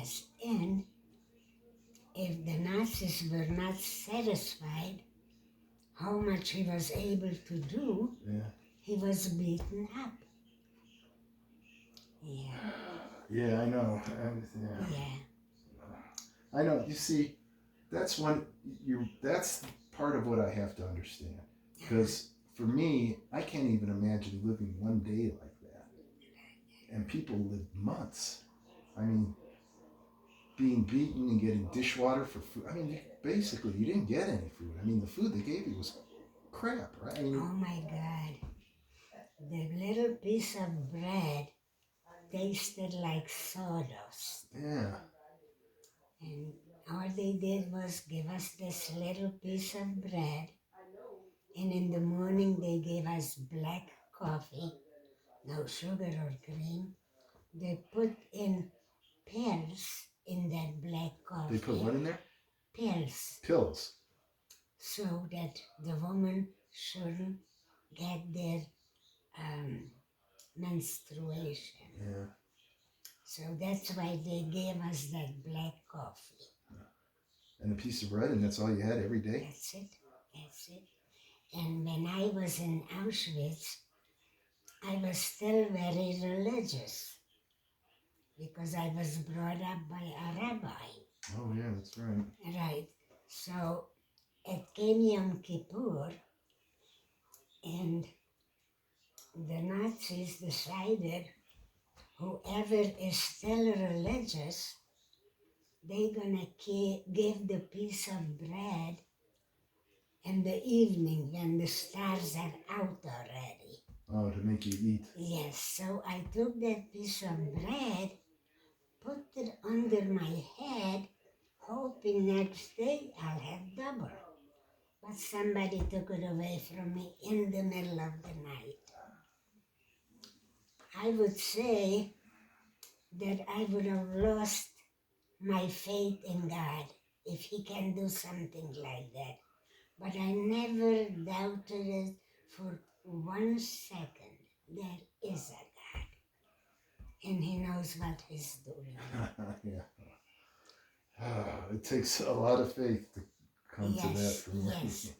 Yes, and if the Nazis were not satisfied how much he was able to do, he was beaten up. Yeah. Yeah, I know. I know. You see, that's part of what I have to understand. Because for me, I can't even imagine living one day like that. And people live months. I mean, being beaten and getting dishwater for food. I mean, basically, you didn't get any food. I mean, the food they gave you was crap, right? I mean, oh my God. The little piece of bread tasted like sawdust. Yeah. And all they did was give us this little piece of bread. And in the morning they gave us black coffee, no sugar or cream. They put in pills in that black coffee. They put what in there? Pills. Pills. So that the woman shouldn't get their menstruation. Yeah. So that's why they gave us that black coffee. And a piece of bread, and that's all you had every day? That's it. And when I was in Auschwitz, I was still very religious because I was brought up by a rabbi. Oh, yeah, that's right. Right. So it came Yom Kippur, and the Nazis decided whoever is still religious, they're gonna give the piece of bread in the evening when the stars are out already. Oh, to make you eat. Yes, so I took that piece of bread, put it under my head, hoping next day I'll have double. But somebody took it away from me in the middle of the night. I would say that I would have lost my faith in God if He can do something like that. But I never doubted it for 1 second. There is a God. And He knows what He's doing. Yeah. It takes a lot of faith to come to that for me. Yes.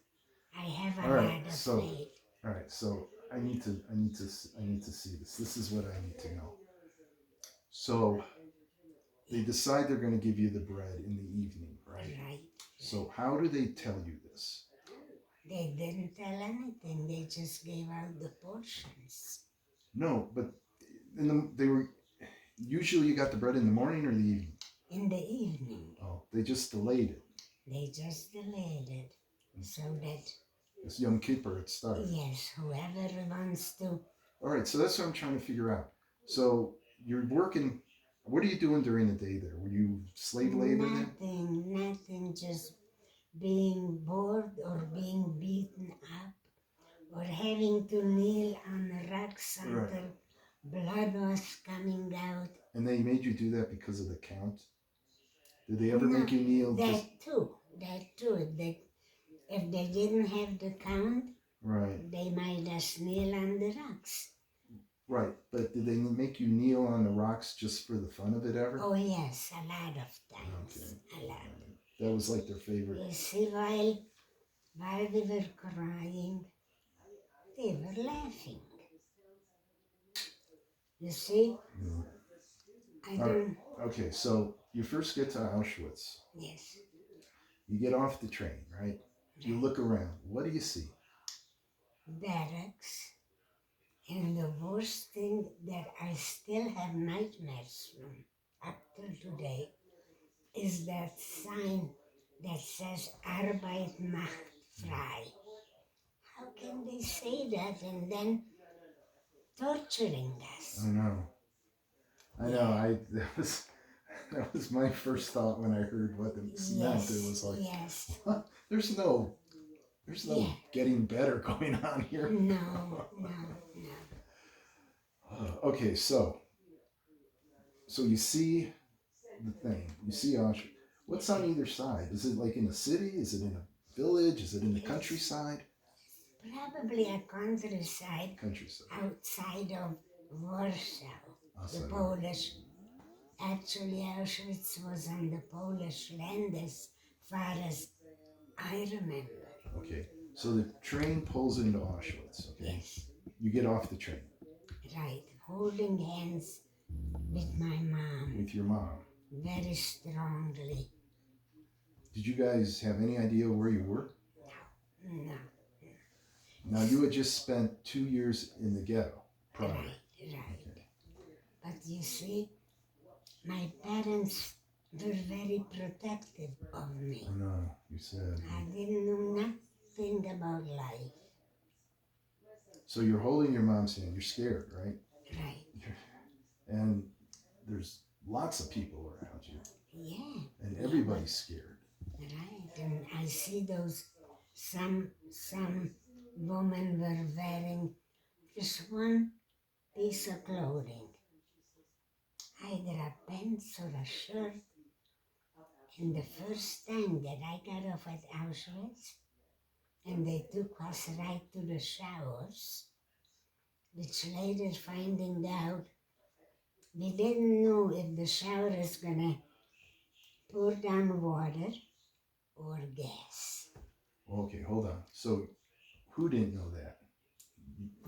I have a lot of faith. All right, so I need to see this. This is what I need to know. So they decide they're going to give you the bread in the evening, right? Right. So how do they tell you this? They didn't tell anything. They just gave out the portions. No, but they were usually you got the bread in the morning or the evening? In the evening. Oh, they just delayed it. They just delayed it so that it's Yom Kippur, it starts. Yes, whoever wants to. All right, so that's what I'm trying to figure out. So you're working. What are you doing during the day there? Were you slave labor then? Nothing, just being bored or being beaten up or having to kneel on the rocks until blood was coming out. And they made you do that because of the count? Did they ever make you kneel? That too. If they didn't have the count, they made us kneel on the rocks. Right, but did they make you kneel on the rocks just for the fun of it ever? Oh yes, a lot of times. Okay. A lot. That was like their favorite. You see, while they were crying, they were laughing. You see? Okay, so you first get to Auschwitz. Yes. You get off the train, right? You look around. What do you see? Barracks. And the worst thing that I still have nightmares from up till today is that sign that says Arbeit macht frei. How can they say that and then torturing us? I know. That was my first thought when I heard what it meant. It was like, there's no getting better going on here. No. Okay, so you see the thing. You see Auschwitz. What's on either side? Is it like in a city? Is it in a village? Is it in the countryside? Probably a countryside. Outside of Warsaw, the Polish Actually, Auschwitz was on the Polish land as far as I remember. Okay, so the train pulls into Auschwitz, okay? Yes, You get off the train right. Holding hands with my mom with your mom. very strongly. Did you guys have any idea where you were? No, Now, you had just spent 2 years in the ghetto prior. right. Okay. But you see, my parents were very protective of me. Oh, no, you said. I didn't know nothing about life. So you're holding your mom's hand. You're scared, right? Right. And there's lots of people around you. Yeah. And everybody's scared. Right. And I see those some women were wearing just one piece of clothing, either a pants or a shirt. And the first time that I got off at Auschwitz, and they took us right to the showers, which later finding out, we didn't know if the shower is gonna pour down water or gas. Okay, hold on. So who didn't know that?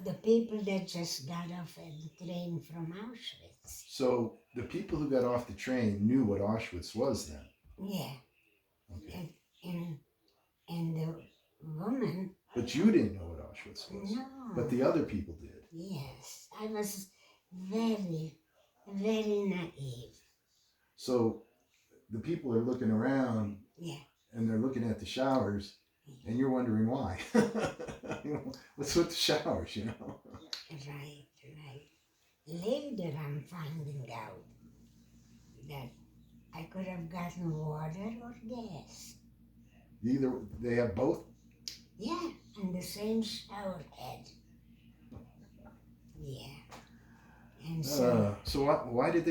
The people that just got off at the train from Auschwitz. So the people who got off the train knew what Auschwitz was then. Yeah. Okay. And the woman, But you didn't know what Auschwitz was. no. But the other people did. Yes, I was very, very naive. So the people are looking around Yeah. and they're looking at the showers and you're wondering why. What's with the showers, you know? Right. Later I'm finding out that I could have gotten water or gas. Either they have both. Yeah, and the same shower head. Yeah. And so Why didn't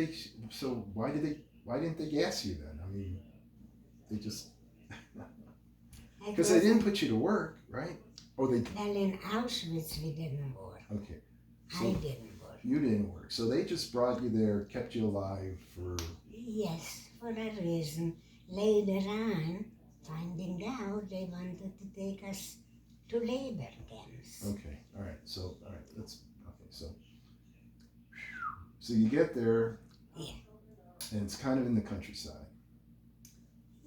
they gas you then? I mean, they just because they didn't put you to work, right? Or they well, in Auschwitz we didn't work. okay. I didn't work. You didn't work, so they just brought you there, kept you alive for. Yes, for a reason. Later on, finding out they wanted to take us to labor camps. Okay, all right. So you get there, Yeah. and it's kind of in the countryside.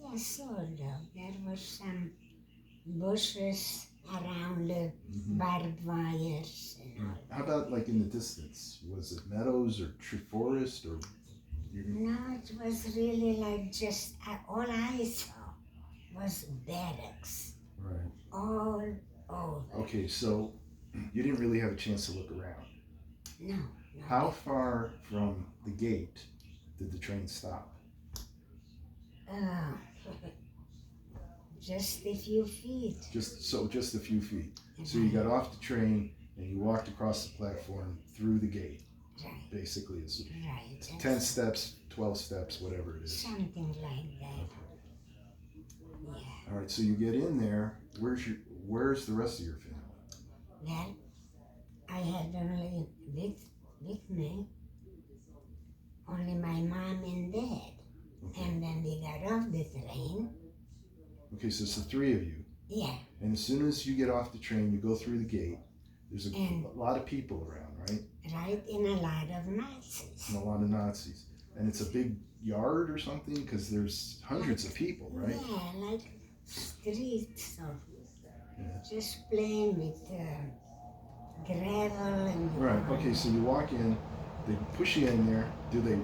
Yes, sort of. There were some bushes around the barbed wires and all. How about like in the distance? Was it meadows or tree forest or? No, it was really like just all I saw was barracks Right. all over. Okay, so you didn't really have a chance to look around. No. How far from the gate did the train stop? Just a few feet. Just a few feet. So you got off the train and you walked across the platform through the gate. Right. Basically, it's Right. 10 steps, 12 steps, whatever it is. Something like that. Yeah. All right, so you get in there. Where's the rest of your family? Well, I had only with me only my mom and dad. Okay. And when we got off the train, Okay, so it's the three of you. yeah, And as soon as you get off the train, you go through the gate. There's a And- lot of people around, right? right in a lot of Nazis. And a lot of Nazis. And it's a big yard or something because there's hundreds of people, right? Yeah, like streets of Yeah. just playing with gravel and Right. Okay, so you walk in, they push you in there. Do they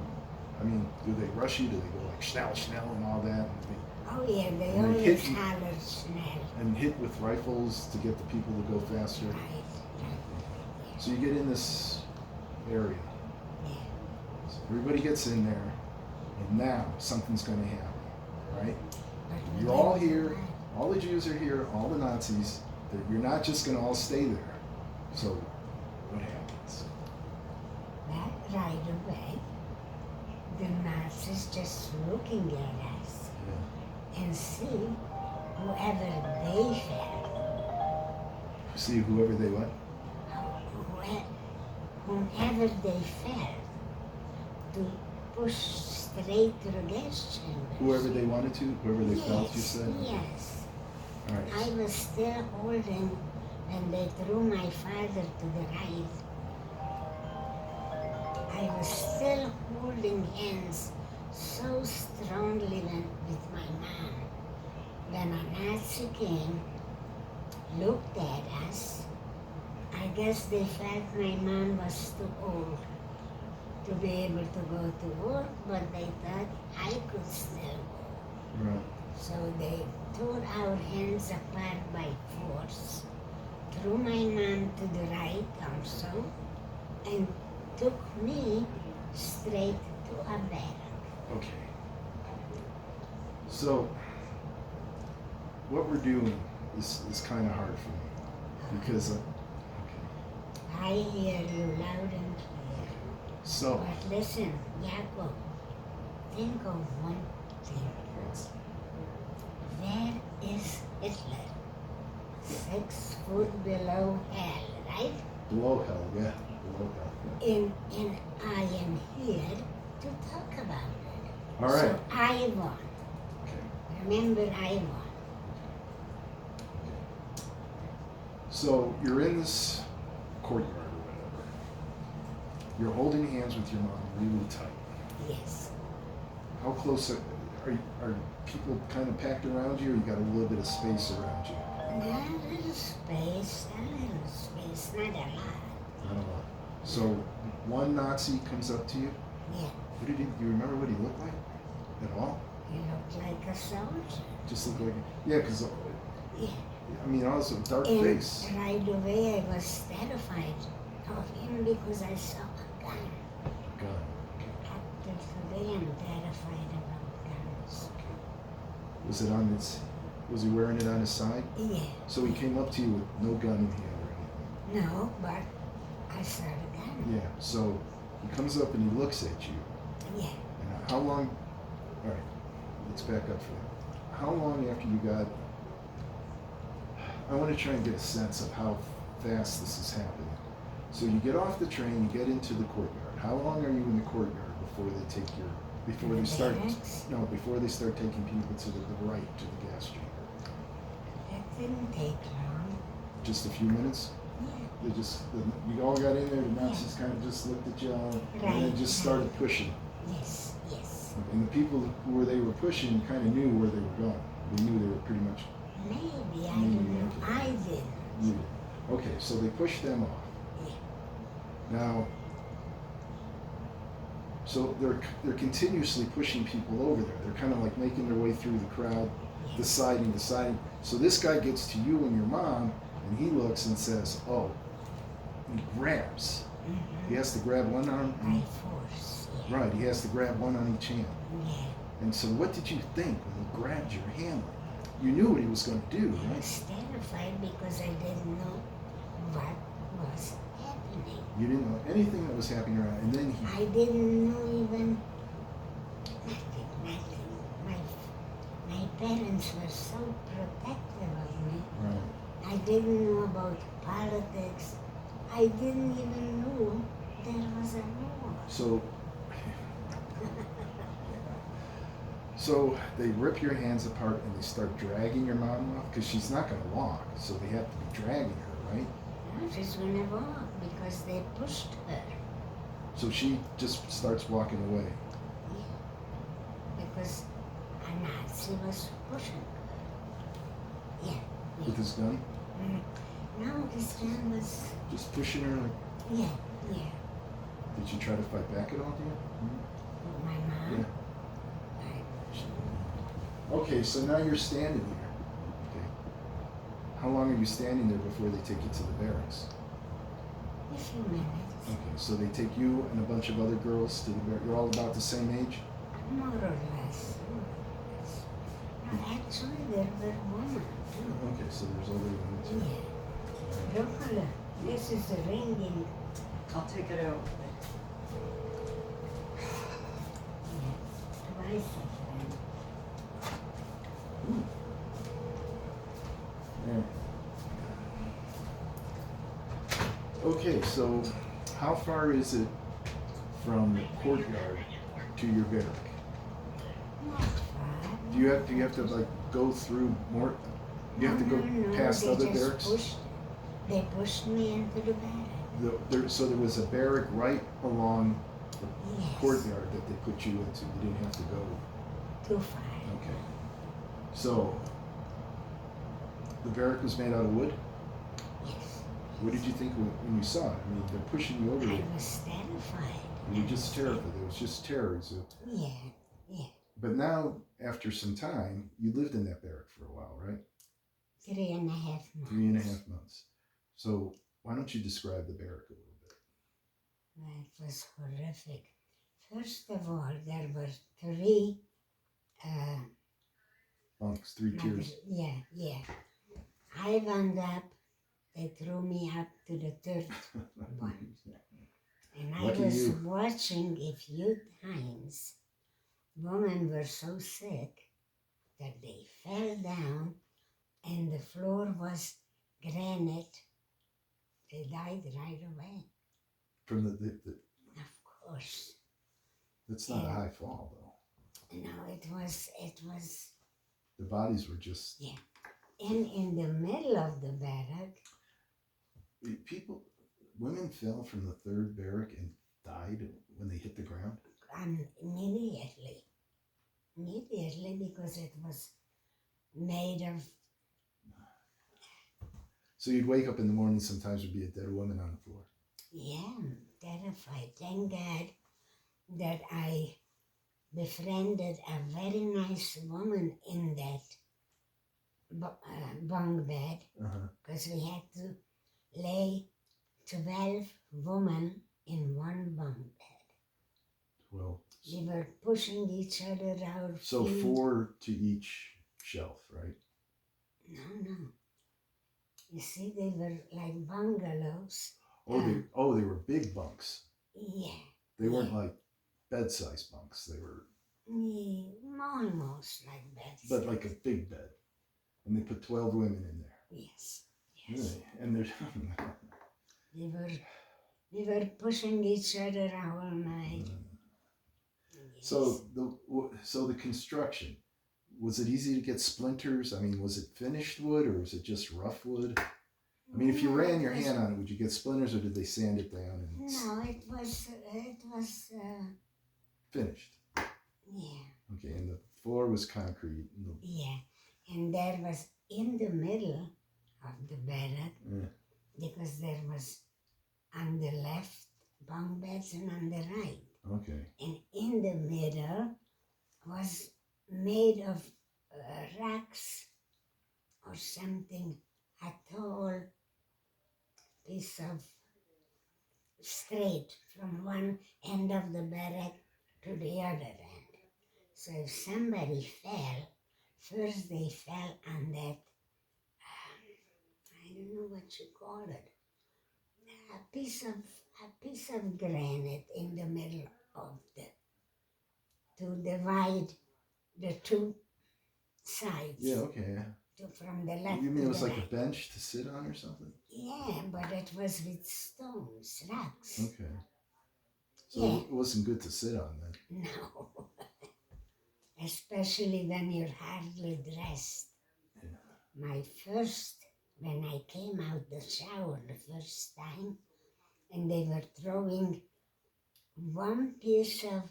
rush you? Do they go like schnell and all that? oh yeah, they And they always hit- holler Schnell. And hit with rifles to get the people to go faster. Right. So you get in this area. Yeah. So everybody gets in there, and now something's going to happen, right? But we You're all didn't here. know All the Jews are here. All the Nazis. You're not just going to all stay there. So what happens? that right away. The Nazis just looking at us and see whoever they felt. See whoever they what? Whomever they felt to pushed straight to the gas chamber. Whoever they wanted to, whoever they felt, you said? Yes. All right. I was still holding, and they threw my father to the right. I was still holding hands so strongly with my mom. When a Nazi came, looked at us, I guess they felt my mom was too old to be able to go to work, but they thought I could still go. Right. So they tore our hands apart by force, threw my mom to the right also, and took me straight to a barrack. Okay. So, what we're doing is kind of hard for me because, I hear you loud and clear. so, But listen, Jacob, think of one thing. Where is Hitler? 6 foot below hell, right? below hell, yeah, below hell. Yeah. And I am here to talk about it. All right. So I won. Okay. Remember, I won. So you're in this courtyard or whatever. You're holding hands with your mom really tight. Yes. How close are people kind of packed around you, or you got a little bit of space around you? A little space, not a lot. Not a lot. So one Nazi comes up to you. Yeah. What did he? Do you remember what he looked like at all? He looked like a soldier. Just looked like, yeah, because Yeah. I mean, also dark And face. right away I was terrified of him because I saw a gun. Gun. Up till today I'm terrified about guns. Was it on his? Was he wearing it on his side? Yeah. So he came up to you with no gun in hand or anything. No, but I saw the gun. Yeah. So he comes up and he looks at you. Yeah. And how long? All right. Let's back up for that. How long after you got? I want to try and get a sense of how fast this is happening. So you get off the train, you get into the courtyard. How long are you in the courtyard before they take your? Before they start? Barracks? No, before they start taking people to the right to the gas chamber. That didn't take long. Just a few minutes. Yeah. They just, you all got in there, the Nazis kind of just looked at you all, and then Right, just right. started pushing. Yes, yes. And the people who they were pushing kind of knew where they were going. They knew they were pretty much Maybe, I Maybe, don't know. okay. I didn't. knew. Okay, so they pushed them off. Yeah. Now, so they're continuously pushing people over there. They're kind of like making their way through the crowd, Yeah. deciding. So this guy gets to you and your mom, and he looks and says, "Oh," he grabs. Mhm. He has to grab one arm. By force. Yeah. Right, he has to grab one on each hand. Yeah. And so what did you think when he grabbed your hand like that? You knew what he was going to do, I right? was terrified because I didn't know what was happening. You didn't know anything that was happening around. And then he, I didn't know even nothing. My parents were so protective of me. right. I didn't know about politics. I didn't even know there was a war. So they rip your hands apart and they start dragging your mom off because she's not going to walk. So they have to be dragging her, right? She's gonna walk because they pushed her. So she just starts walking away. Yeah. Because a Nazi was pushing her. Yeah. With his gun? No, this gun was. Just pushing her? Like, Yeah, yeah. did you try to fight back at all, dear? With my mom. Yeah. Okay, so now you're standing there. Okay. How long are you standing there before they take you to the barracks? A few minutes. Okay, so they take you and a bunch of other girls to the barracks. You're all about the same age? More or less. No, actually, there were women too. Okay, so there's older women too. Yeah. Look, this is ringing. I'll take it out. Yeah. Twice a friend. Yeah. Okay, so how far is it from the courtyard to your barrack? Not far. Do you have to like go through more? You have to go past other barracks. They pushed me into the barrack. So there was a barrack right along the Yes. courtyard that they put you into. You didn't have to go. Too far. Okay. So the barrack was made out of wood. Yes. What did you think when you saw it? I mean, they're pushing you over I there. was terrified. You were just terrified. It was just terror. Yeah, yeah. But now, after some time, you lived in that barrack for a while, right? 3.5 months. 3.5 months. So why don't you describe the barrack a little bit? Well, it was horrific. First of all, there were 3 Bunks, 3 tiers. Yeah, yeah. I wound up, they threw me up to the 3rd one. And I Lucky was you. watching a few times. Women were so sick that they fell down and the floor was granite. They died right away. From the Of course. that's not a high fall though. No, it was, The bodies were just yeah. And in the middle of the barrack, women fell from the 3rd barrack and died when they hit the ground. immediately, because it was made of. So you'd wake up in the morning, sometimes there'd be a dead woman on the floor. Yeah, terrified. Thank God that I befriended a very nice woman in that bunk bed, because we had to lay 12 women in one bunk bed. Well, We were pushing each other out. so 4 to each shelf, right? No. You see, they were like bungalows. They were big bunks. Yeah. They weren't like bed-sized bunks. They were almost like beds. but like a big bed. And they put 12 women in there. Yes. Really? And there's We were pushing each other all night. Yes. So the construction, was it easy to get splinters? I mean, was it finished wood or was it just rough wood? I mean, if you ran your hand on it, would you get splinters or did they sand it down? No, it was finished. Yeah. Okay, and the floor was concrete. Yeah, and there was in the middle of the barrack, because there was on the left bunk beds and on the right. Okay. And in the middle was made of racks or something, a tall piece of straight from one end of the barrack to the other end. So if somebody fell, first they fell on that, I don't know what you call it, a piece of granite in the middle of to divide the 2 sides. Yeah, okay. From the left You mean to it was the like right. a bench to sit on or something? Yeah, but it was with stones, rocks. Okay. So Yeah. it wasn't good to sit on then. No. Especially when you're hardly dressed. Yeah. When I came out the shower the first time, and they were throwing one piece of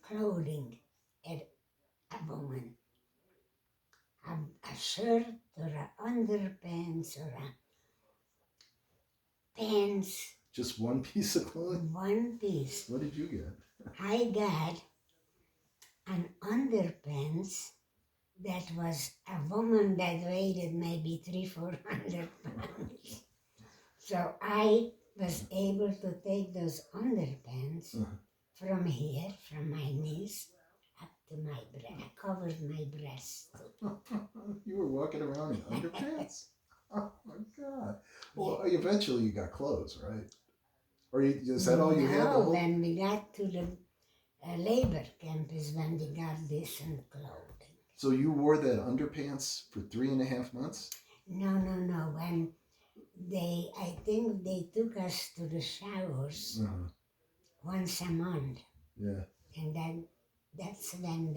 clothing at a woman. A shirt or a underpants or a pants. Just one piece of clothing? One piece. What did you get? I got an underpants that was a woman that weighed maybe 300-400 pounds. So I was able to take those underpants from here, from my knees, up to my breast. I covered my breast. You were walking around in underpants? Oh my God. Well, eventually you got clothes, right? Or is that all you had? No, when we got to the labor camp is when we got decent clothing. So you wore that underpants for 3.5 months? No. When I think they took us to the showers once a month. Yeah. And then that's when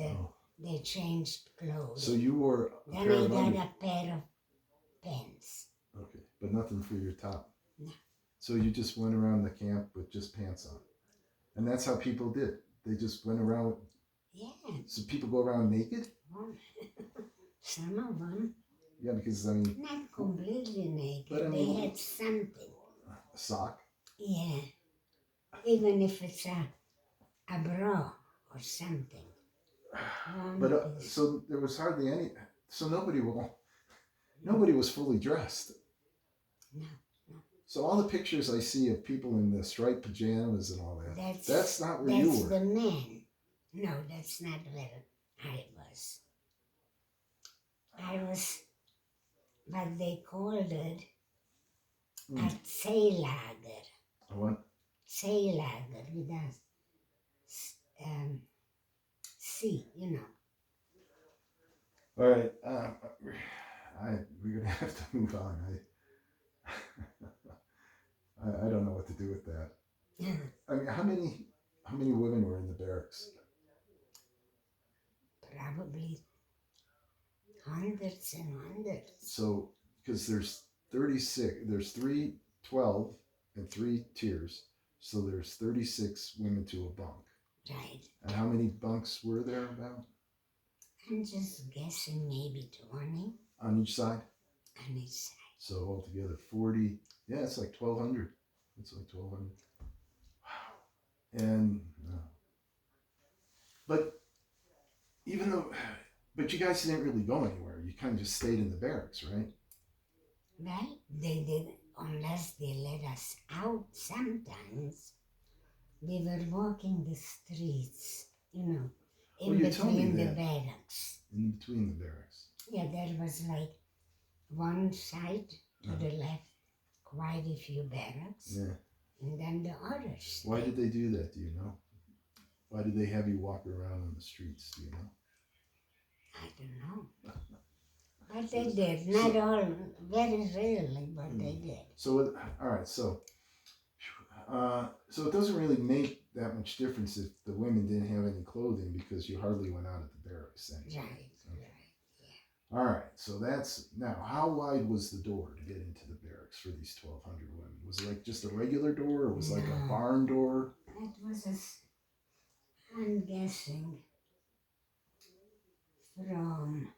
they changed clothes. So you wore a Then pair I of got under- a pair of pants. Okay, but nothing for your top. No. So you just went around the camp with just pants on, and that's how people did. They just went around. Yeah. So people go around naked. Well, some of them. Yeah, because I mean, Not completely naked. But I mean- they had something. a sock. Yeah. Even if it's a bra or something. But so there was hardly any. So nobody was fully dressed. No. So all the pictures I see of people in the striped pajamas and all that, that's not where you That's were. the man. No, that's not where I was. I was what they called it a Seelager. A what? Seelager with a sea, you know. All right, we're gonna have to move on. I don't know what to do with that. I mean, how many women were in the barracks? Probably hundreds and hundreds. So, because there's 36, there's 312 and 3 tiers, so there's 36 women to a bunk. Right. And how many bunks were there about? I'm just guessing maybe 20 On each side? on each side. So altogether 40, yeah, it's like 1,200. It's like 1,200. Wow. And, but even though, but you guys didn't really go anywhere. You kind of just stayed in the barracks, right? Right? They did, unless they let us out sometimes. We were walking the streets, you know, in you told me between the that. barracks. In between the barracks. Yeah, there was like one side to the left, quite a few barracks, Yeah. and then the others. Why did they do that? Do you know? Why did they have you walk around on the streets? Do you know? I don't know. But they did. Not all, very rarely, but they did. So, all right. So it doesn't really make that much difference if the women didn't have any clothing because you hardly went out of the barracks then. Right, Okay. right, yeah. All right. So that's now. How wide was the door to get into the barracks for these 1,200 women? Was it like just a regular door, or was it like a No. barn door? It was I'm guessing, from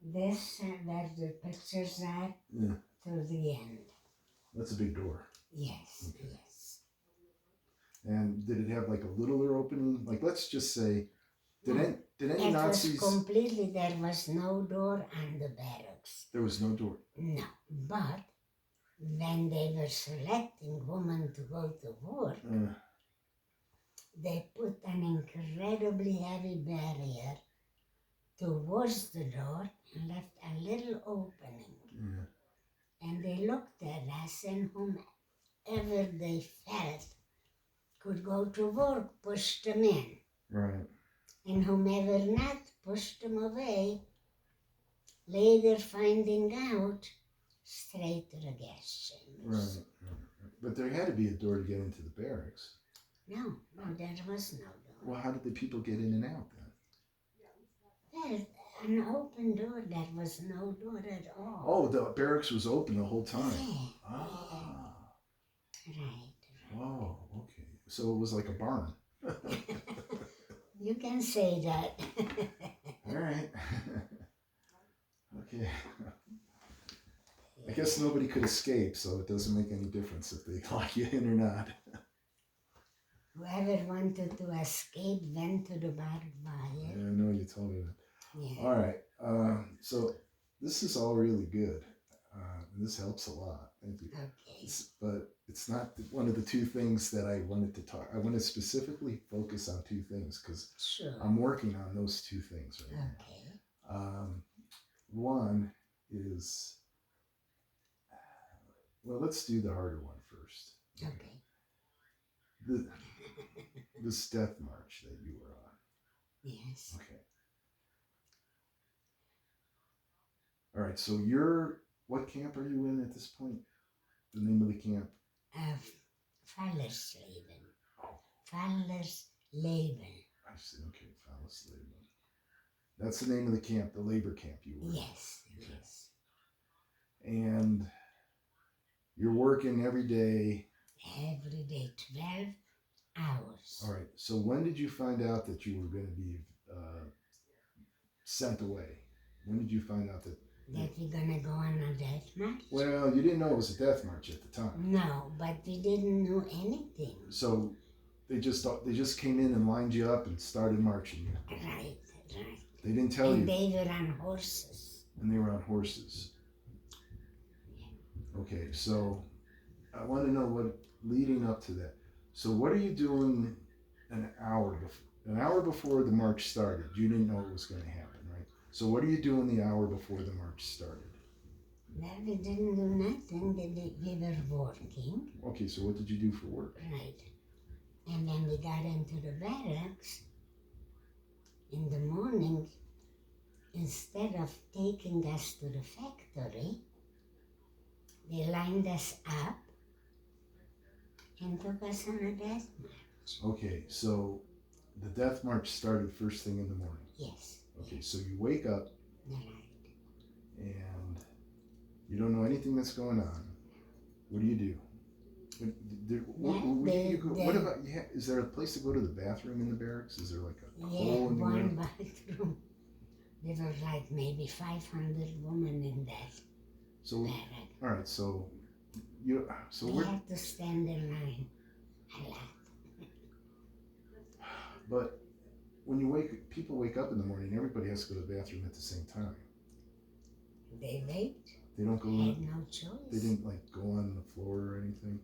this, where the pictures are, Yeah. to the end. That's a big door. Yes, Okay. yes. And did it have like a littler opening? Like, let's just say, did any It Nazis? was completely, there was no door on the barracks. There was no door. No, but when they were selecting women to go to work, they put an incredibly heavy barrier towards the door and left a little opening. Yeah. And they looked at us, and whomever they felt could go to work, pushed them in. Right. And whomever not, pushed them away, later finding out, straight to the gas chambers. Right. But there had to be a door to get into the barracks. No, there was no door. Well, how did the people get in and out then? Well, an open door, there was no door at all. Oh, the barracks was open the whole time. Yeah. Ah. Right. Oh, okay. So it was like a barn. You can say that. All right. Okay. I guess nobody could escape, so it doesn't make any difference if they lock you in or not. Whoever wanted to escape went to the barbed wire. Yeah, I know you told me that. Yeah. All right. So this is all really good. This helps a lot. Thank you. Okay. But it's not one of the two things that I wanted to talk. I want to specifically focus on two things because Sure. I'm working on those two things right Okay. now. One is, well, let's do the harder one first. Okay. This death march that you were on. Yes. Okay. All right. So what camp are you in at this point? The name of the camp? Fallersleben. Fallersleben. labor. I see. Okay, Phallus labor. That's the name of the camp, the labor camp you were in. Yes, yes. And you're working every day. Every day, 12 hours. All right. So when did you find out that you were going to be sent away? When did you find out that we're gonna go on a death march? Well, you didn't know it was a death march at the time. No, but we didn't know anything. So they just came in and lined you up and started marching you. Right, right. They didn't tell you. And they were on horses. And they were on horses. Okay, so I want to know what leading up to that. So what are you doing an hour before the march started? You didn't know it was going to happen, right? So what are you doing the hour before the march started? Well, we didn't do nothing. We were working. Okay, so what did you do for work? Right. And then we got into the barracks. In the morning, instead of taking us to the factory, they lined us up and took us on a death march. Okay, so the death march started first thing in the morning. Yes. Okay, so you wake up Right. and you don't know anything that's going on. What do you do? What about, is there a place to go to the bathroom in the barracks? Is there like a hole in the one ground? bathroom. There were like maybe 500 women in that So, barrack. all right, so We we're, had to stand in line a lot. but when people wake up in the morning, everybody has to go to the bathroom at the same time. They wait. They don't go Had in, no choice. they didn't like go on the floor or anything.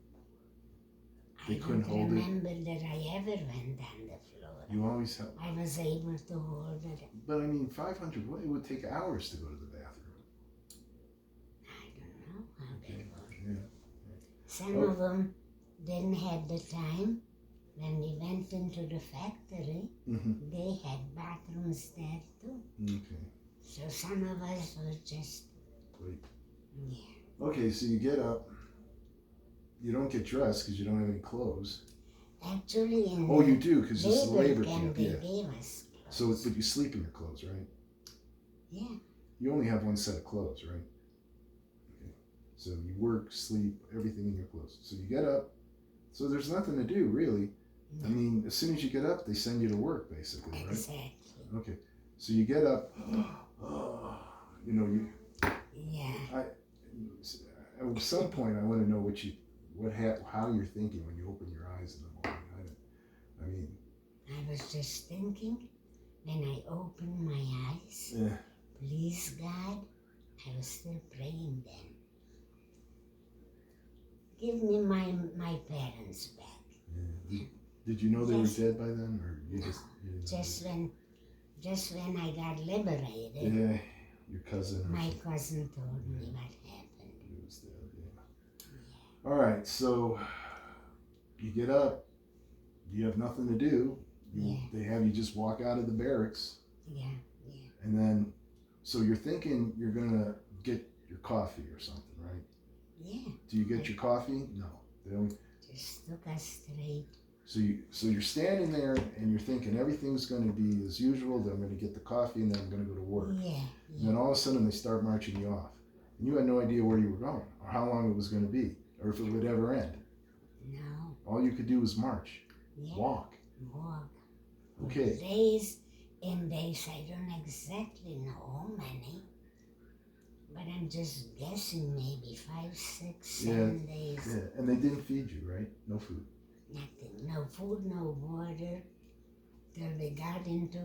They I couldn't don't hold it. remember that I ever went on the floor. You always have, I was able to hold it. but I mean, 500, it would take hours to go to the bathroom. I don't know how they were. Yeah. Some of them didn't have the time. When we went into the factory, Mm-hmm. they had bathrooms there too. Okay. So some of us were just, Wait. yeah. Okay, so you get up. You don't get dressed because you don't have any clothes. Actually, in Oh, the you do because it's the labor camp, camp. they Yeah. gave us So, clothes. but you sleep in your clothes, right? Yeah. You only have one set of clothes, right? Okay. So you work, sleep, everything in your clothes. So you get up. So there's nothing to do, really. I mean, as soon as you get up, they send you to work, basically, right? Exactly. Okay. So you get up. Yeah. At some point, I want to know how you're thinking when you open your eyes in the morning. I was just thinking, when I opened my eyes, please God, I was still praying then. Give me my parents back. Did you know they were Yes. dead by then, or you No, just you didn't know? just when I got liberated, Yeah, your cousin. Or my something. cousin told me what happened. He was dead. Yeah. All right, so you get up. You have nothing to do. They have you just walk out of the barracks, Yeah. and then so you're thinking you're gonna get your coffee or something, right? Yeah. Do you get your coffee? No, they don't. Just took us straight. So you're standing there and you're thinking everything's going to be as usual. That I'm going to get the coffee and then I'm going to go to work. Yeah. And then all of a sudden they start marching you off, and you had no idea where you were going or how long it was going to be or if it would ever end. No. All you could do was march, walk. Walk. Okay. Days and days, I don't exactly know how many, but I'm just guessing maybe 5, 6, 7 days. Yeah, and they didn't feed you, right? No food. Nothing, no food, no water, till we got into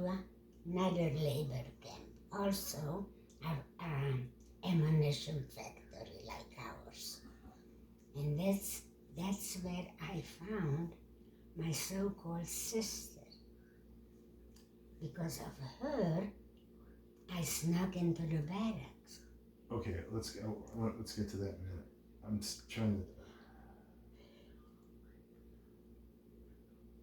another labor camp. Also, an ammunition factory like ours. And that's where I found my so-called sister. Because of her, I snuck into the barracks. Okay, let's get to that in a minute. I'm just trying to.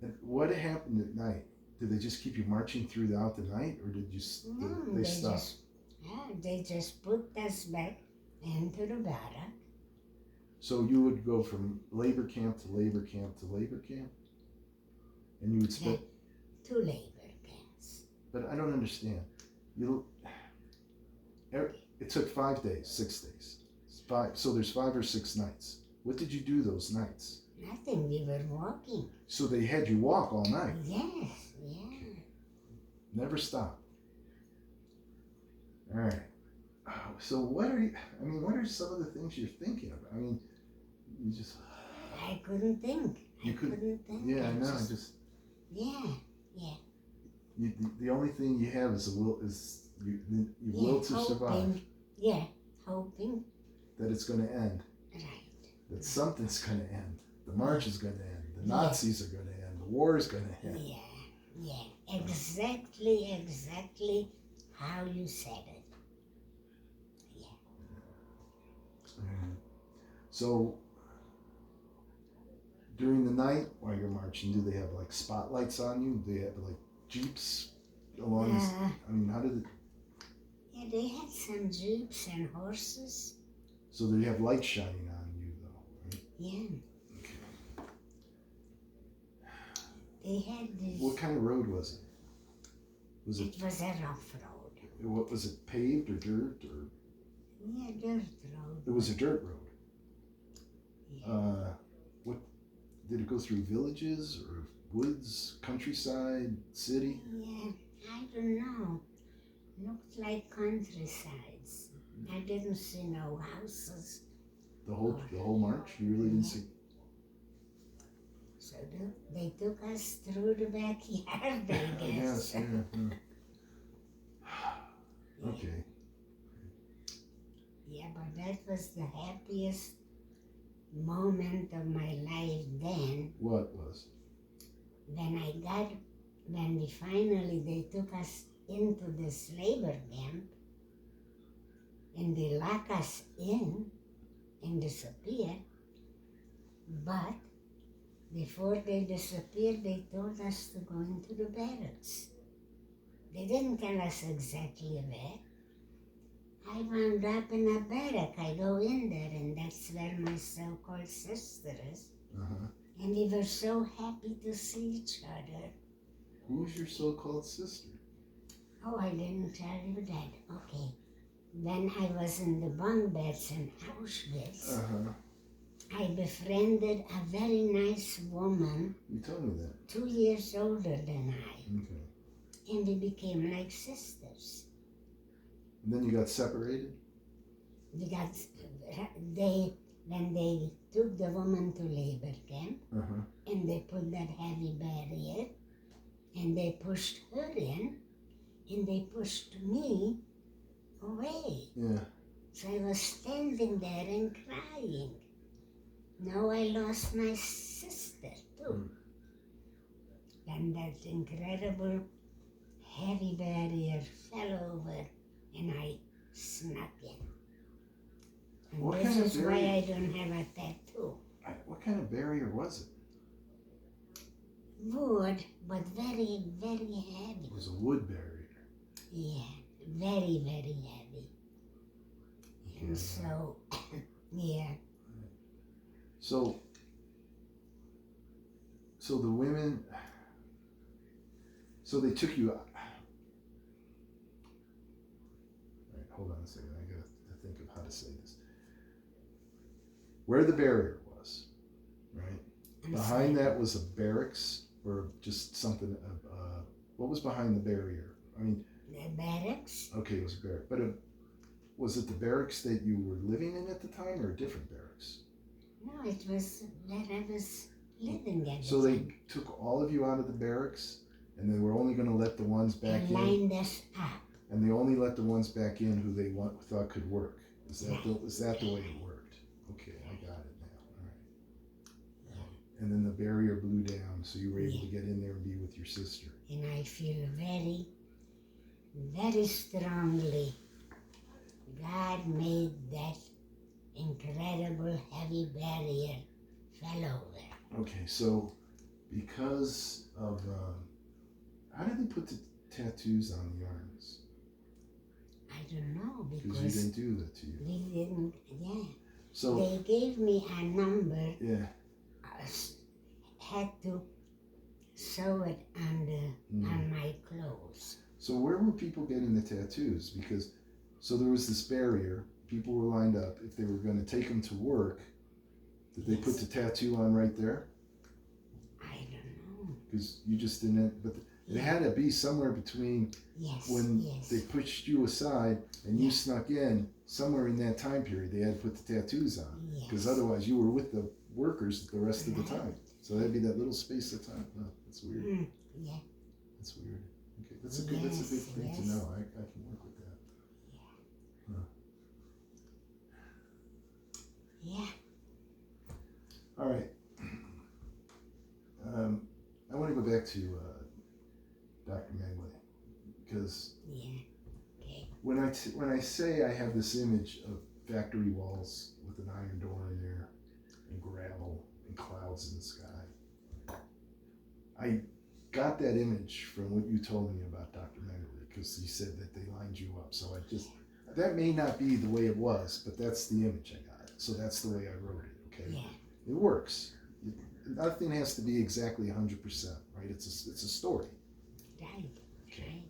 And what happened at night? Did they just keep you marching throughout the night, or did they stop? They just put us back into the barrack. So you would go from labor camp to labor camp to labor camp, and you would spend. 2 labor camps. But I don't understand. It took 5 days, 6 days. So there's 5 or 6 nights. What did you do those nights? Nothing, we were walking. So they had you walk all night. Yes, yeah. Never stop. All right. So what are some of the things you're thinking of? I mean, you just... I couldn't think. I couldn't think. Yeah, I know. Yeah. The only thing you have is a will, is you will to survive. Yeah, hoping. That it's going to end. Right. That something's going to end. The march is going to end. The Nazis are going to end. The war is going to end. Yeah. Exactly how you said it. Yeah. So, during the night while you're marching, do they have like spotlights on you? Do they have like jeeps along? How did it? Yeah, they had some jeeps and horses. So they have lights shining on you, though, right? Yeah. Okay. They had this. What kind of road was it? It was a rough road. What was it? Paved or dirt or? Yeah, dirt road. It was a dirt road. Yeah. What did it go through? Villages or woods, countryside, city? Yeah, I don't know. Looked like countrysides. I didn't see no houses. The whole march? You really didn't see? So they took us through the backyard, I guess. Yes, yeah. Okay. Yeah, but that was the happiest moment of my life then. What was? When they took us into this labor camp, and they locked us in and disappeared. But before they disappeared, they told us to go into the barracks. They didn't tell us exactly where. I wound up in a barrack. I go in there, and that's where my so-called sister is. Uh-huh. And we were so happy to see each other. Who's your so-called sister? Oh, I didn't tell you that. Okay. When I was in the bunk beds in Auschwitz, I befriended a very nice woman. You told me that. 2 years older than I. Okay. And we became like sisters. And then you got separated? When they took the woman to labor camp, and they put that heavy barrier, and they pushed her in, and they pushed me away. Yeah. So I was standing there and crying. Now I lost my sister too. And that incredible heavy barrier fell over and I snuck in. And What this kind of is why barrier? I don't have a tattoo. What kind of barrier was it? Wood, but very, very heavy. It was a wood barrier. Yeah, very, very heavy. And so, yeah. So the women, so they took you out. All right, hold on a second. I got to think of how to say this. Where the barrier was, right? Behind that was a barracks or just something. What was behind the barrier? I mean. The barracks. Okay, it was a barrack. But was it the barracks that you were living in at the time or a different barracks? No, it was where I was living at So the they time. took all of you out of the barracks and they were only going to let the ones back And in. lined us up. And they only let the ones back in who they thought could work. Is that the way it worked? Okay, I got it now. All right. And then the barrier blew down, so you were able to get in there and be with your sister. And I feel very, very strongly God made that incredible heavy barrier fell over. Okay, so because of how did they put the tattoos on the arms? I don't know, Because you didn't do that to you. we didn't, yeah. So They gave me a number, yeah, had to saw it on my clothes. So where were people getting the tattoos? Because, so there was this barrier. People were lined up. If they were going to take them to work, did they put the tattoo on right there? I don't know. Because you just didn't, but it had to be somewhere between when they pushed you aside and you snuck in, somewhere in that time period they had to put the tattoos on. Because otherwise you were with the workers the rest of the time. So that'd be that little space of time. Oh, that's weird. Yeah. That's weird. Okay, that's a good thing to know. I can work with that. Yeah. All right. I want to go back to Dr. Mengele because when I say I have this image of factory walls with an iron door in there and gravel and clouds in the sky, I got that image from what you told me about Dr. Mengele because you said that they lined you up. So that may not be the way it was, but that's the image I got. So that's the way I wrote it. Okay. Yeah. It works. Nothing has to be exactly 100%, right? It's a story. Right. Okay.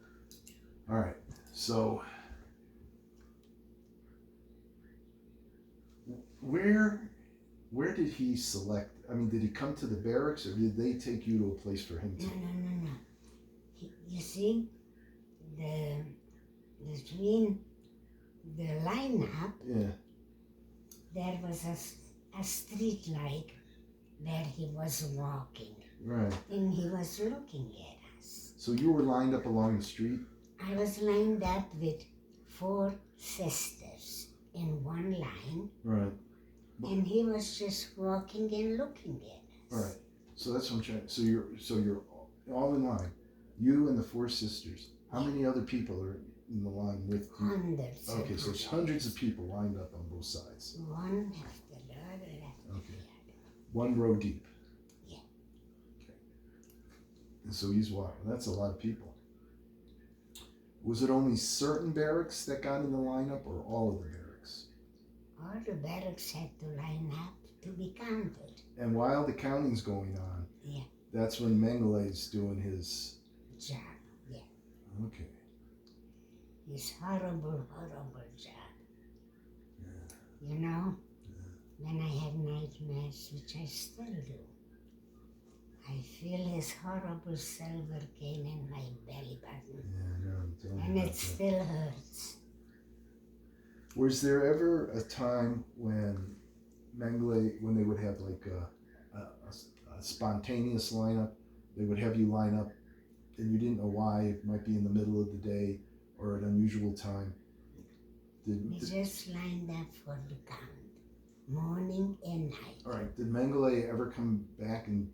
All right. So, where did he select? I mean, did he come to the barracks, or did they take you to a place for him to? No. You see, between the lineup, there was a street light where he was walking. Right. And he was looking at us. So you were lined up along the street? I was lined up with 4 sisters in one line. Right. And he was just walking and looking at us. Right. So that's what I'm trying. So you're all in line. You and the 4 sisters. How many other people are in the line with you? Hundreds. Okay, so there's hundreds of people lined up on both sides. One after the other after the other. One row deep. Yeah. Okay. And so he's walking. That's a lot of people. Was it only certain barracks that got in the lineup, or all of the barracks? All the barracks had to line up to be counted. And while the counting's going on, that's when Mengele's doing his job. Yeah. Okay. His horrible job. Yeah. You know? When I have nightmares, which I still do, I feel his horrible silver cane in my belly button. And it still hurts. Was there ever a time when Mengele, when they would have like a spontaneous lineup, they would have you line up and you didn't know why? It might be in the middle of the day or an unusual time. We just lined up for the count. Morning and night. All right. Did Mengele ever come back and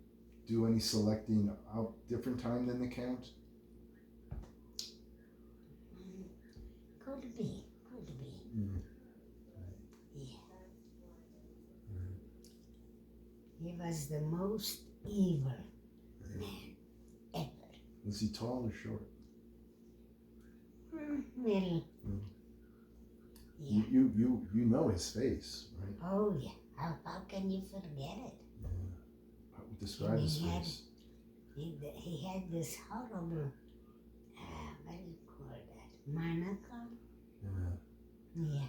do any selecting out different time than the count? Could be. Mm. Yeah. He was the most evil man ever. Was he tall or short? Middle. Mm. Yeah. You know his face, right? Oh yeah. How can you forget it? Yeah. Describe his face. He had this horrible, what do you call that? Monocle? Yeah.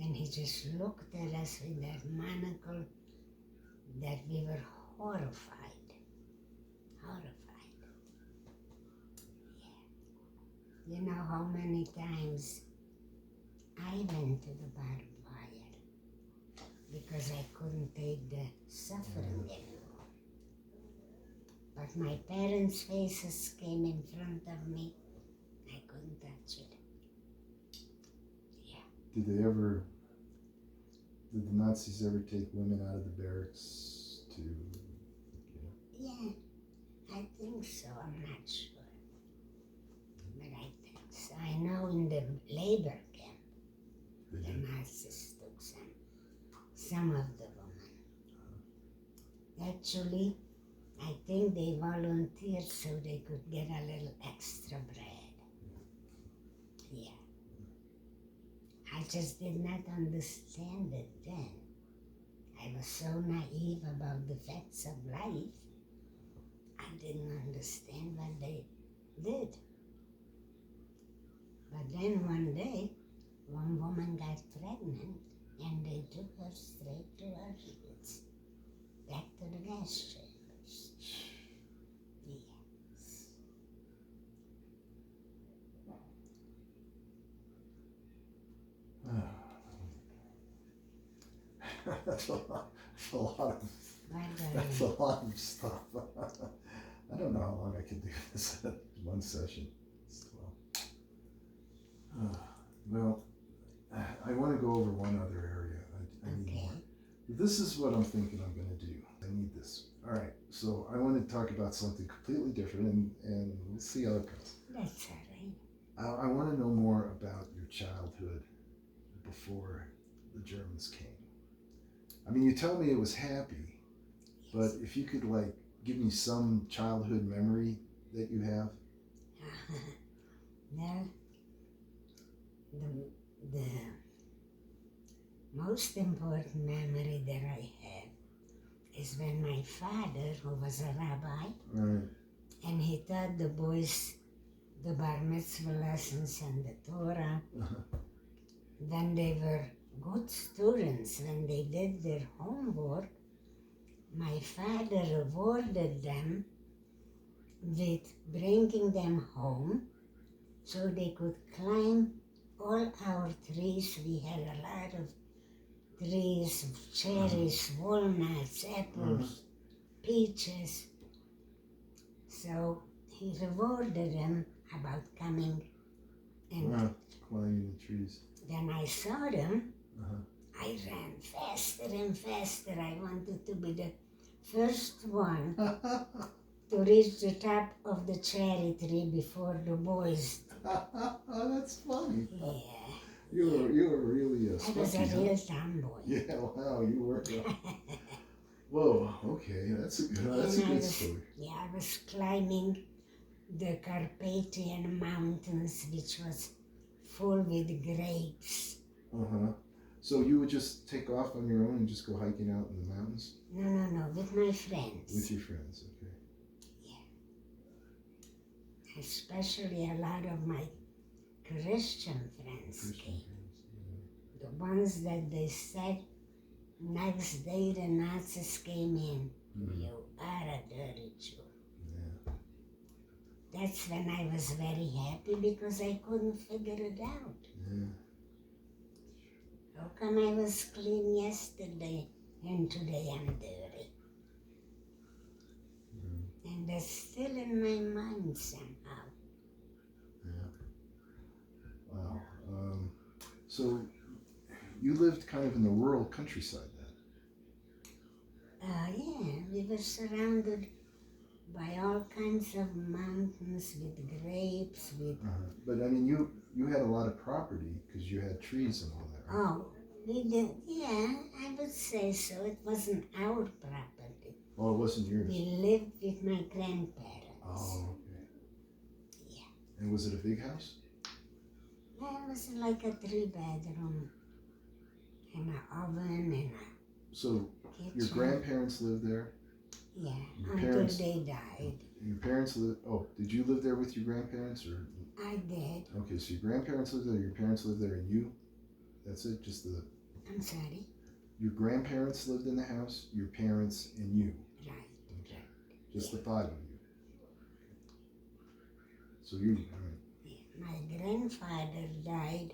And he just looked at us with that monocle that we were horrified. Yeah. You know how many times I went to the barbed wire because I couldn't take the suffering anymore. But my parents' faces came in front of me. I couldn't touch it. Yeah. Did the Nazis ever take women out of the barracks to, Yeah, I think so. I'm not sure. But I think so. I know in the labor camp, the Nazis took some of the women. Actually, I think they volunteered so they could get a little extra bread. Yeah. I just did not understand it then. I was so naive about the facts of life. I didn't understand what they did. But then one day, one woman got pregnant and they took her straight to Auschwitz, back to the gas chambers. Yes. That's a lot of stuff. I don't know how long I could do this in one session. Well, I want to go over one other area. I need more. This is what I'm thinking I'm going to do. I need this. All right. So I want to talk about something completely different, and we'll see how it goes. That's all right. I want to know more about your childhood before the Germans came. I mean, you tell me it was happy, but if you could, like, give me some childhood memory that you have. Well, the most important memory that I have is when my father, who was a rabbi, Right. and he taught the boys the bar mitzvah lessons and the Torah. When they were good students, when they did their homework, my father rewarded them with bringing them home so they could climb all our trees. We had a lot of trees, cherries, walnuts, apples, peaches. So he rewarded them about coming and climbing the trees. When I saw them, I ran faster and faster. I wanted to be the first one to reach the top of the cherry tree before the boys. That's funny. Yeah. You were really a I was a real tomboy. Yeah, wow, you were. Whoa, okay, that's a good story. Yeah, I was climbing the Carpathian Mountains, which was full with grapes. So you would just take off on your own and just go hiking out in the mountains? No, with my friends. With your friends, okay. Yeah. Especially a lot of my Christian friends came. The ones that they said next day the Nazis came in. You are a dirty Jew. Yeah. That's when I was very happy because I couldn't figure it out. Yeah. How come I was clean yesterday and today I'm dirty? And that's still in my mind somehow. Yeah. Wow. So you lived kind of in the rural countryside then? Yeah, we were surrounded by all kinds of mountains with grapes, with... But I mean, you had a lot of property because you had trees and all that, right? Oh, we did, yeah, I would say so. It wasn't our property. Oh, it wasn't yours? We lived with my grandparents. Oh, okay. Yeah. And was it a big house? Yeah, it was like a 3-bedroom and an oven and a So kitchen. your grandparents lived there? Yeah, Your until parents- they died. Your parents lived, did you live there with your grandparents or? I did. Okay, so your grandparents lived there, your parents lived there, and you? That's it, just I'm sorry? your grandparents lived in the house, your parents, and you? Right. Okay. Just the 5 of you? So you, Yeah. My grandfather died,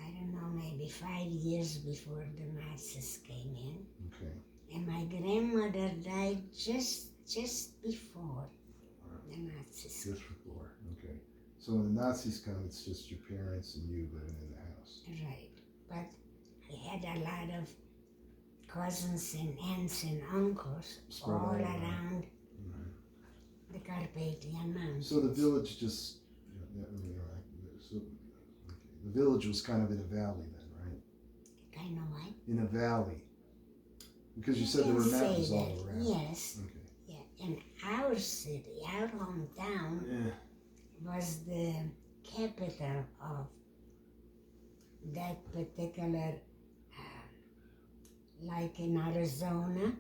I don't know, maybe 5 years before the Nazis came in. okay. And my grandmother died just before the Nazis came. Just before, okay. So when the Nazis come, it's just your parents and you living in the house. Right. But I had a lot of cousins and aunts and uncles Spread all all around. around the Carpathian Mountains. So the village just, so okay. The village was kind of in a valley then, right? Kind of what? In a valley. Because you You said there can were say mountains all that, around. yes. Okay. Yeah. And our city, our hometown, Yeah. was the capital of that particular, like in Arizona,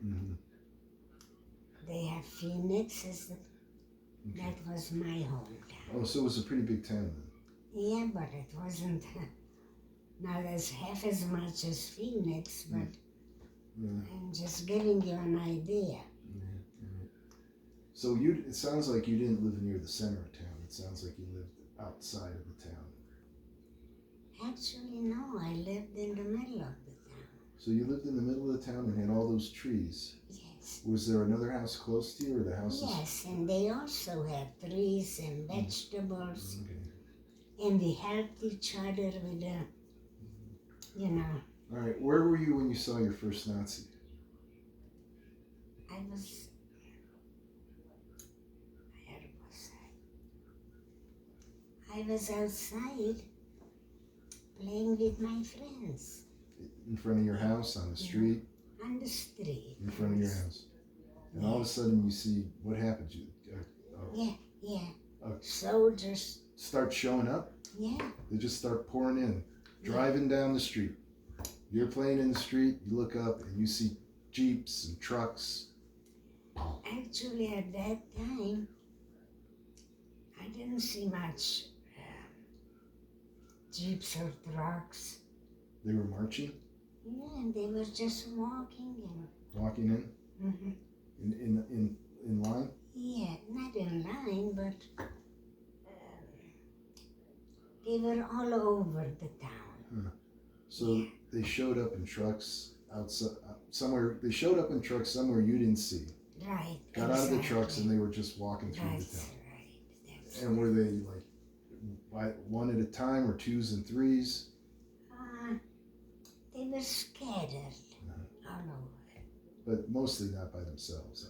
they have Phoenix. That was my hometown. Oh, so it was a pretty big town then. Yeah, but it wasn't not as half as much as Phoenix, but I'm just giving you an idea. So it sounds like you didn't live near the center of town. It sounds like you lived outside of the town. Actually, no, I lived in the middle of the town. So you lived in the middle of the town and had all those trees. Yes. Was there another house close to you, or the houses? Yes, and they also had trees and vegetables. Okay. And we helped each other with the, you know. All right, where were you when you saw your first Nazi? Where was I? I was outside playing with my friends. In front of your house, on the street? On the street. In front of your house. And all of a sudden you see, what happened? Soldiers. Start showing up? Yeah. They just start pouring in, driving down the street. You're playing in the street, you look up and you see jeeps and trucks. Actually, at that time, I didn't see much jeeps or trucks. They were marching? Yeah, and they were just walking in. Walking in? Mm-hmm. In line? Yeah, not in line, but they were all over the town. So they showed up in trucks outside somewhere. They showed up in trucks somewhere you didn't see. Right. Got out of the trucks and they were just walking through the town. Right. And were they like one at a time or twos and threes? They were scattered all over. But mostly not by themselves.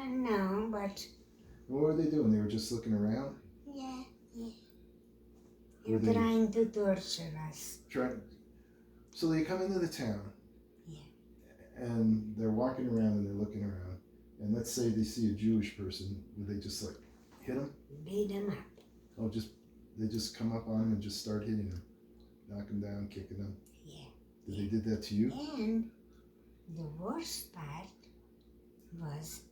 No, but... What were they doing? They were just looking around? Yeah. They're trying to torture us. So they come into the town. Yeah. And they're walking around and they're looking around. And let's say they see a Jewish person. Would they just like hit them? Beat them up. Oh, they just come up on them and just start hitting them. Knock them down, kicking them. Yeah. They did that to you? And the worst part was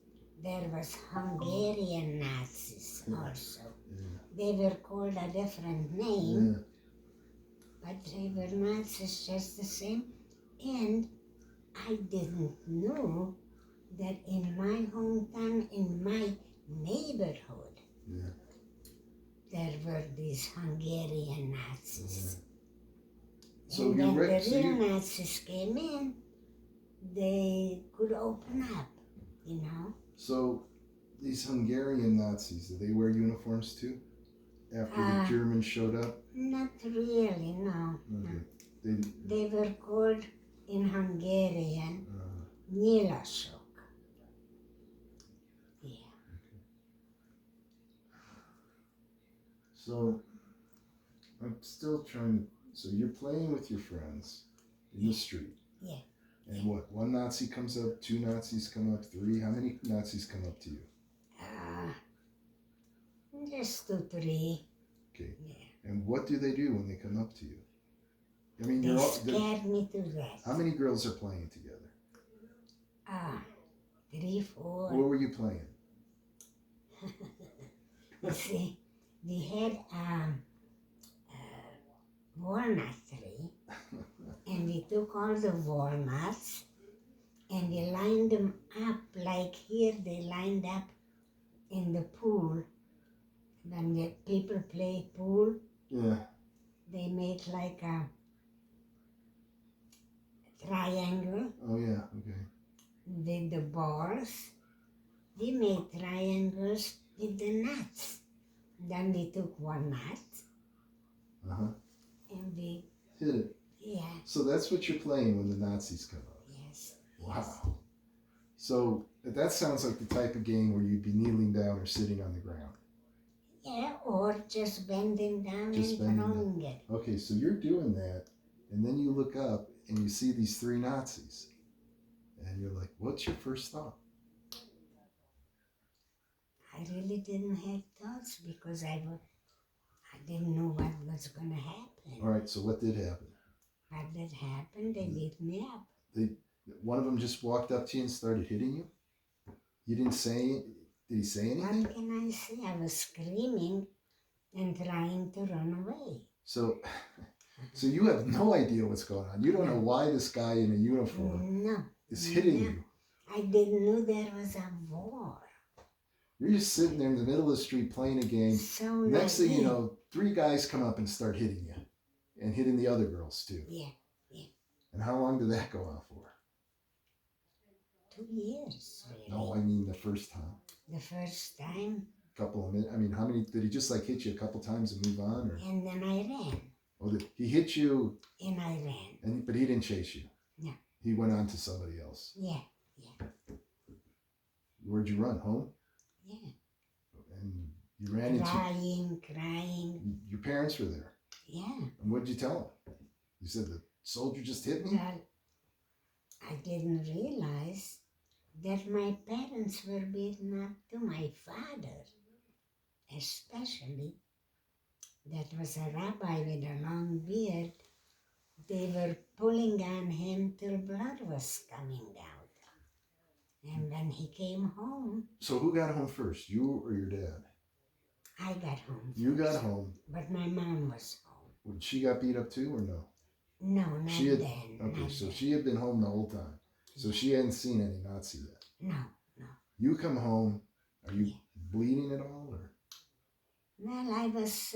there was Hungarian Nazis also. Yeah. They were called a different name, but they were Nazis just the same. And I didn't know that in my hometown, in my neighborhood, there were these Hungarian Nazis. So and when the real Nazis came in, they could open up, you know. So these Hungarian Nazis, did they wear uniforms too? After the Germans showed up? Not really, no. Okay. No. They were called in Hungarian Nyilasok. Yeah. Okay. So I'm still trying to. So you're playing with your friends in the street. Yeah. And what? One Nazi comes up, two Nazis come up, three? How many Nazis come up to you? Just 2, 3. Okay. Yeah. And what do they do when they come up to you? I mean, they scared me to death. How many girls are playing together? 3, 4. What were you playing? You see, we had walnut tree, and we took all the walnuts and we lined them up like here they lined up in the pool. When the people play pool, they make like a triangle. Oh yeah, okay. With the balls. We made triangles with the nuts. Then we took one nut and we hit it. Yeah. So that's what you're playing when the Nazis come up. Yes. Wow. Yes. So that sounds like the type of game where you'd be kneeling down or sitting on the ground. Yeah, or just bending down Just and bending throwing it. Okay, so you're doing that, and then you look up and you see these 3 Nazis. And you're like, what's your first thought? I really didn't have thoughts because I didn't know what was going to happen. All right, so what did happen? What did happen? They beat me up. One of them just walked up to you and started hitting you? You didn't say, did he say anything? What can I say? I was screaming and trying to run away. So you have no idea what's going on. You don't know why this guy in a uniform No. is hitting no. you. I didn't know there was a war. You're just sitting there in the middle of the street playing a game. So Next thing you naive. know, 3 guys come up and start hitting you. And hitting the other girls too. Yeah. And how long did that go on for? 2 years, really. No, I mean the first time. The first time, Couple of minutes. I mean, how many, did he just like hit you a couple times and move on? Or? and then I ran. Oh, he hit you, And I ran. but he didn't chase you. No. He went on to somebody else. Yeah. Where'd you run? Home? Yeah. And you ran Crying. Your parents were there. Yeah. And what did you tell them? You said the soldier just hit me? Well, I didn't realize that my parents were beaten up to my father, especially. That was a rabbi with a long beard. They were pulling on him till blood was coming out. And when he came home, So who got home first, you or your dad? I got home. You first, got home. But my mom was home. She got beat up too or no? No, not She had, then. okay, not so then. she had been home the whole time. So she hadn't seen any Nazi yet. No. You come home, are you Yeah. bleeding at all or? Well, I was,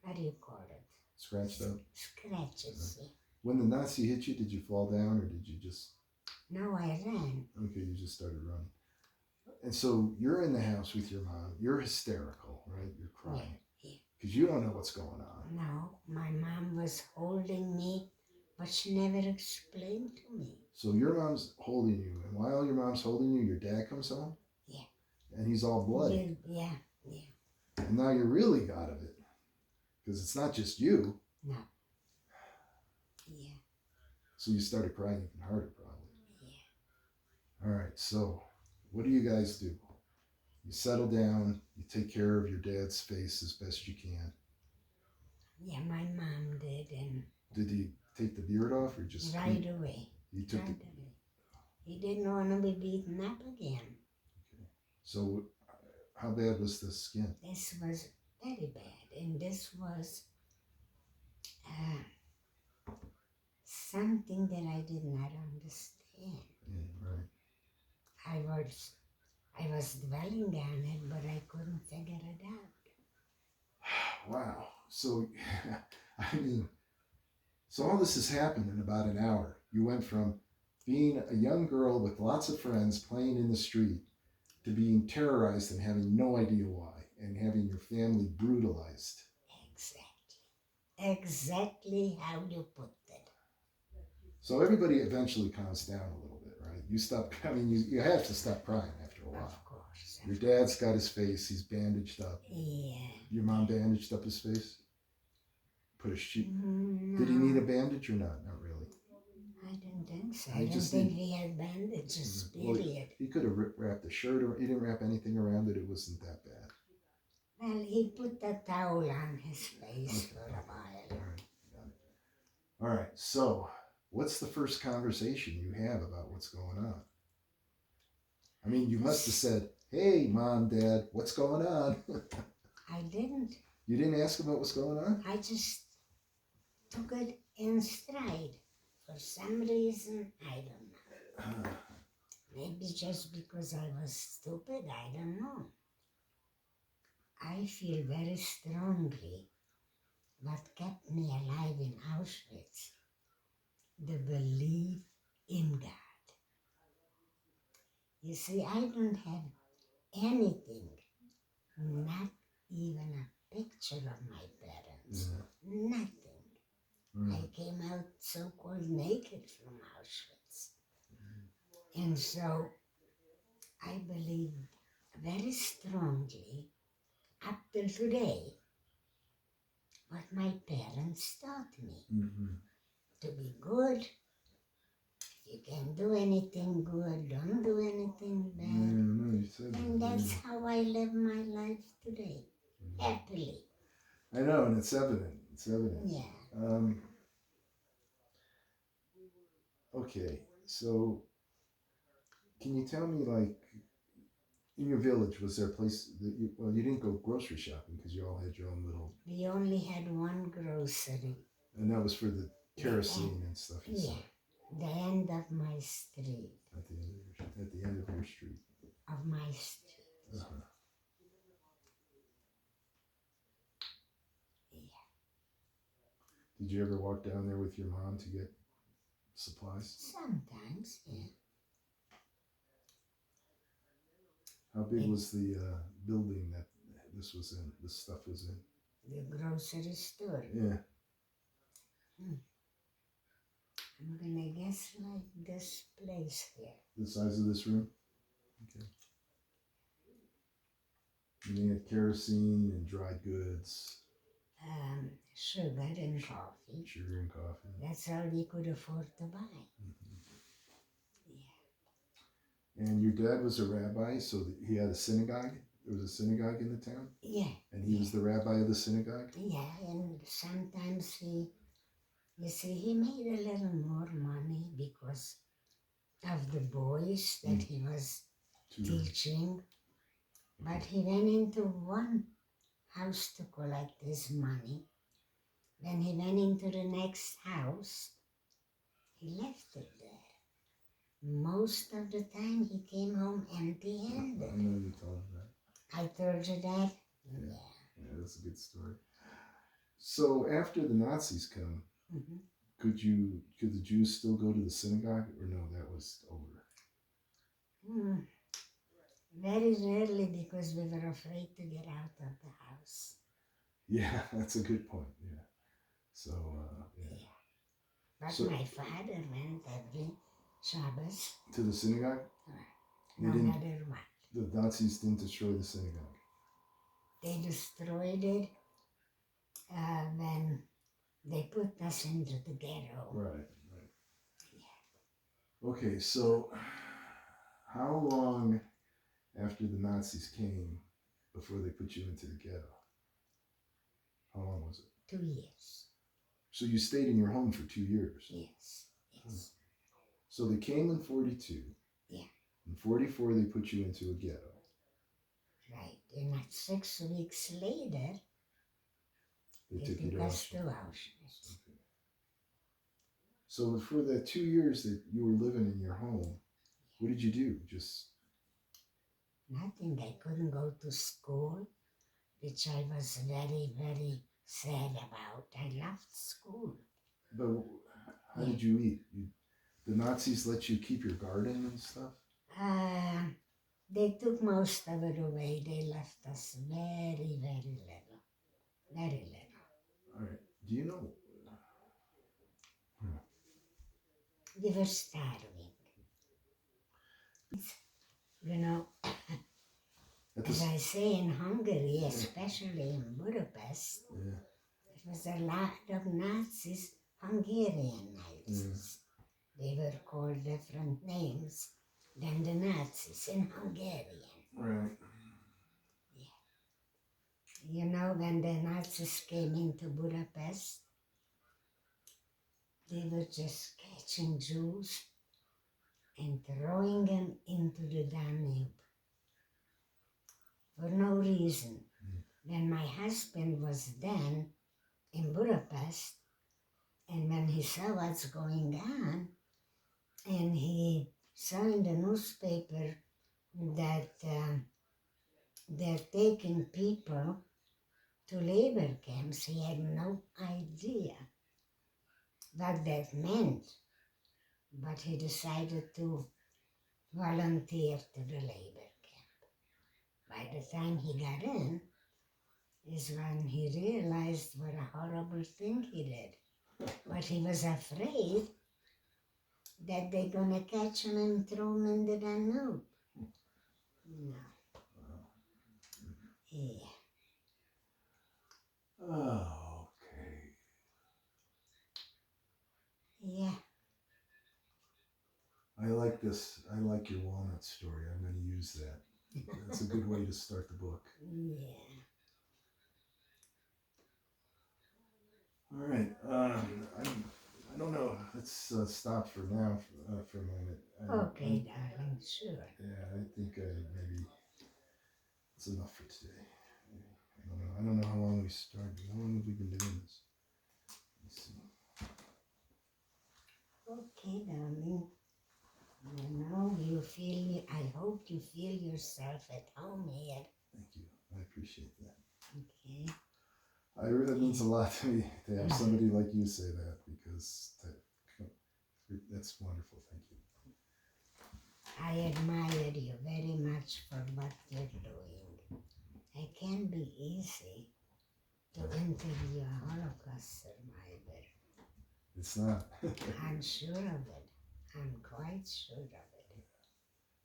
what do you call it? Scratched up? Scratches. Yeah. When the Nazi hit you, did you fall down or did you just? No, I ran. Okay, you just started running. And so you're in the house with your mom. You're hysterical, right? You're crying. Yeah. Because you don't know what's going on. No, my mom was holding me, but she never explained to me. So your mom's holding you. And while your mom's holding you, your dad comes home? Yeah. And he's all bloody. Yeah. And now you're really out of it. Because it's not just you. No. Yeah. So you started crying even harder, probably. Yeah. All right, so what do you guys do? You settle down, you take care of your dad's face as best you can. Yeah, my mom did, and Did he take the beard off or just right away. He took Right the, away. He didn't want to be beaten up again. so how bad was the skin? This was very bad, and this was something that I did not understand. Yeah, right. I was dwelling on it, but I couldn't figure it out. Wow. So, I mean, so all this has happened in about an hour. You went from being a young girl with lots of friends playing in the street to being terrorized and having no idea why, and having your family brutalized. Exactly how you put it. So everybody eventually calms down a little bit, right? You stop, I mean, you have to stop crying after a while. Of course. Your dad's got his face, he's bandaged up. Yeah. Your mom bandaged up his face? Put a sheet. No, Did he need a bandage or not? Not really. I didn't think so. I I don't just think think- he had bandages, Well, period. he could have wrapped the shirt, or he didn't wrap anything around it. It wasn't that bad. Well, he put the towel on his face Okay. for a while. All right, got it. All right, so what's the first conversation you have about what's going on? I mean, you must have said, "Hey, Mom, Dad, what's going on?" I didn't. You didn't ask him what was going on? I just took it in stride. For some reason, I don't know. Maybe just because I was stupid, I don't know. I feel very strongly what kept me alive in Auschwitz, the belief in God. You see, I don't have anything, not even a picture of my parents, nothing. I came out so-called naked from Auschwitz. And so I believe very strongly, up till today, what my parents taught me. To be good. If you can do anything good, don't do anything bad. No, you said And that. that's how I live my life today, happily. I know, and it's evident. It's evident. Yeah. Okay, so Can you tell me, like, in your village, was there a place that you, well, you didn't go grocery shopping because you all had your own little, We only had one grocery. and that was for the kerosene and stuff you Yeah, said the end of my street. at the end of your street. Of my street. Uh-huh. Yeah. Did you ever walk down there with your mom to get supplies? Sometimes, yeah. How big was the building that this stuff was in? The grocery store. Yeah. I'm gonna guess like this place here. The size of this room? Okay. And they had kerosene and dried goods. Sugar and coffee. Sugar and coffee. That's all we could afford to buy. Mm-hmm. Yeah. And your dad was a rabbi, so he had a synagogue? There was a synagogue in the town? Yeah. And he was the rabbi of the synagogue? Yeah, and sometimes he made a little more money because of the boys that he was teaching. But he went into one house to collect his money. Then he went into the next house. He left it there. Most of the time he came home empty-handed. I know you told me that. I told you that? Yeah. Yeah, that's a good story. So after the Nazis come, could the Jews still go to the synagogue, or no, that was over? Very rarely, because we were afraid to get out of the house. Yeah, that's a good point. Yeah. So, yeah. But my father went every Shabbos. To the synagogue? No matter what. The Nazis didn't destroy the synagogue. They destroyed it when they put us into the ghetto. Right. Yeah. Okay, so how long after the Nazis came before they put you into the ghetto? How long was it? 2 years. So you stayed in your home for 2 years? Yes. So they came in 42. Yeah. In 44 they put you into a ghetto. Right. And 6 weeks later, They they took you to us to Auschwitz. Auschwitz. Okay. So for the 2 years that you were living in your home, what did you do? Just nothing. I couldn't go to school, which I was very, very sad about. I loved school. But how did you eat? The Nazis let you keep your garden and stuff? They took most of it away. They left us very, very little. Very little. All right. Do you know? We were starving. You know, as I say, in Hungary, especially in Budapest, it was a lot of Nazis, Hungarian Nazis. They were called different names than the Nazis in Hungarian. Right. Yeah. You know, when the Nazis came into Budapest, they were just catching Jews and throwing them into the Danube for no reason. When my husband was then in Budapest, and when he saw what's going on, and he saw in the newspaper that they're taking people to labor camps, he had no idea what that meant. But he decided to volunteer to the labor camp. By the time he got in, is when he realized what a horrible thing he did. But he was afraid that they're gonna catch him and throw him in the Danube. No. Yeah. Oh, okay. Yeah. I like this. I like your walnut story. I'm going to use that. That's a good way to start the book. Yeah. All right. I don't know. Let's let's stop for now for a moment. Okay, darling, sure. Yeah, I think maybe it's enough for today. I don't know how long we started. How long have we been doing this? Let's see. Okay, darling. I hope you feel yourself at home here. Thank you. I appreciate that. Okay. It really means a lot to me to have somebody like you say that, because that's wonderful. Thank you. I admire you very much for what you're doing. It can be easy to interview a Holocaust survivor. It's not. I'm sure of it. I'm quite sure of it.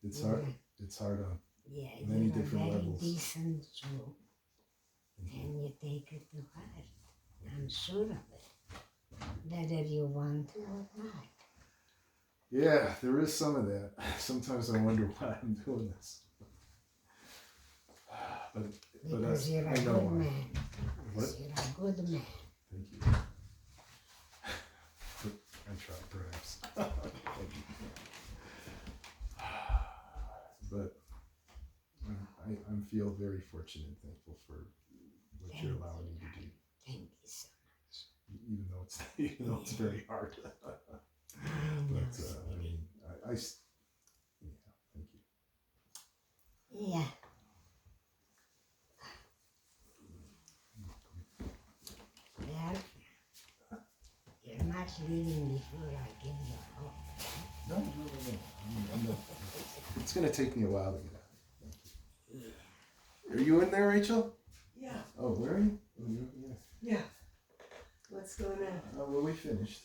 It's hard. It's hard on many you're different a very levels. decent Jew, and you take it to heart. I'm sure of it, whether you want to or not. Yeah, there is some of that. Sometimes I wonder why I'm doing this. Because you're a I know good why. man. What? Because you're a good man. Thank you. I tried, perhaps. Thank you. But I feel very fortunate and thankful for what you're allowing me to do. Thank you so much. Even though it's very hard. I know, But sweetie. yeah, thank you. Yeah. Well, you're not leaving before I give you a hug. No. I'm not. It's going to take me a while to get out. Thank you. Yeah. Are you in there, Rachel? Yeah. Oh, where are you? Oh, you're over there. Yeah. What's going on? Well, we finished.